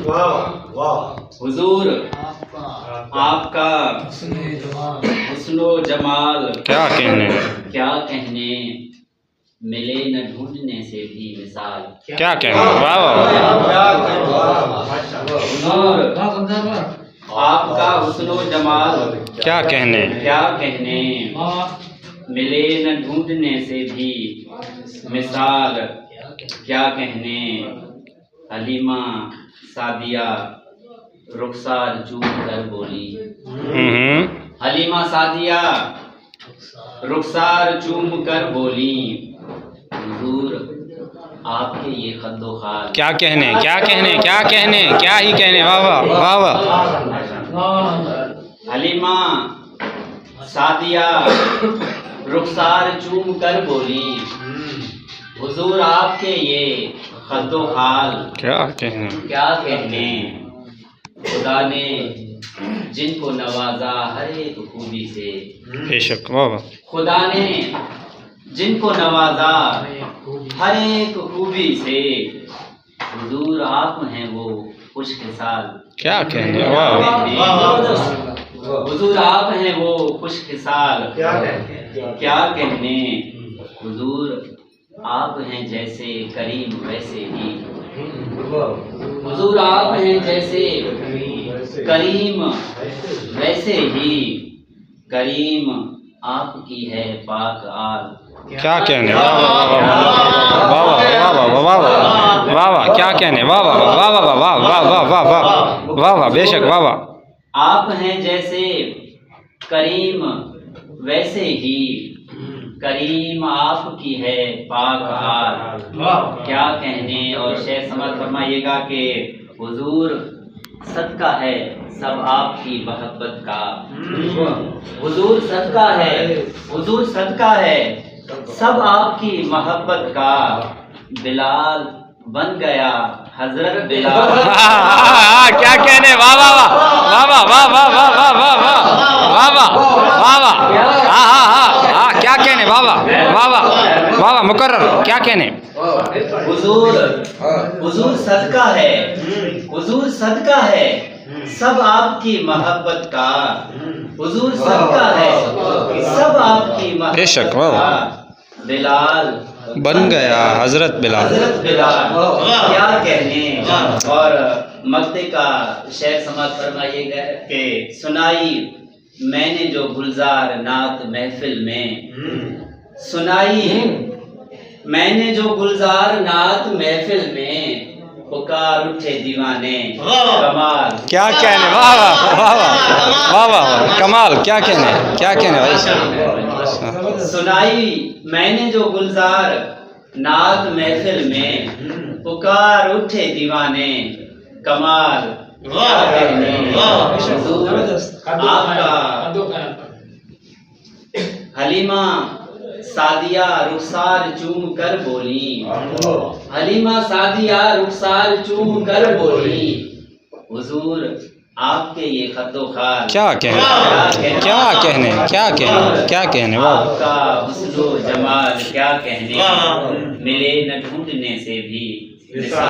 حضور آپ کا حسن و جمال کیا کہنے ملے نہ ڈھونڈنے سے بھی مثال کیا کہنے واہ واہ حضور آپ کا حسن و جمال کیا کہنے ملے نہ ڈھونڈنے سے بھی مثال کیا کہنے حلیمہ سعدیہ رخسار چوم کر بولی حلیمہ سعدیہ رخسار چوم کر بولی حضور آپ کے یہ خد و خال کیا کہنے کیا ہی کہنے واہ واہ واہ واہ حلیمہ سعدیہ رخسار چوم کر بولی حضور آپ کے یہ خد و خال کیا کہنے خدا نے جن کو نوازا ہر ایک خوبی سے بے شک واہ واہ خدا نے جن کو نوازا ہر ایک خوبی سے حضور آپ ہیں وہ خوش خصال کیا کہنے واہ حضور آپ ہیں وہ خوش خصال کیا کہنے حضور آپ ہیں جیسے کریم ویسے ہی حضور آپ ہیں جیسے کریم ویسے ہی کریم آپ کی ہے پاک آل کیا کہنے واہ واہ واہ واہ واہ واہ کیا کہنے واہ واہ واہ واہ واہ واہ واہ واہ واہ واہ بے شک واہ واہ آپ ہیں جیسے کریم ویسے ہی کریم آپ کی ہے پاک آل کیا کہنے اور شیخ سمجھ فرمائیے گا کہ حضور صدقہ ہے سب آپ کی محبت کا حضور صدقہ ہے سب آپ کی محبت کا بلال بن گیا حضرت بلال کیا کہنے واہ واہ واہ واہ واہ واہ واہ واہ واہ واہ واہ واہ واہ کیا کہنے واہ واہ واہ واہ واہ واہ مقرر کیا کہنے حضور صدقہ ہے سب آپ کی محبت کا حضور صدقہ ہے سب آپ کی بے شک محبت کا بلال بن گیا حضرت بلال کیا کہنے اور مقطع کا شعر سماعت فرمائیے گا کہ سنائی میں نے جو گلزار نعت محفل میں سنائی میں نے جو گلزار نعت محفل میں پکار اٹھے دیوانے کمال کیا کہنے واہ واہ واہ واہ واہ کمال کیا کہنے بھائی سنائی میں نے جو گلزار نعت محفل میں پکار اٹھے دیوانے کمال کیا کہنے حضور آپ کا حلیمہ سعدیہ رخسار چوم کر بولی حلیمہ سعدیہ رخسار چوم کر بولی حضور آپ کے یہ خط و خال کیا کہنے واہ آپ کا حسن و جمال کیا کہنے ملے نہ ڈھونڈنے سے بھی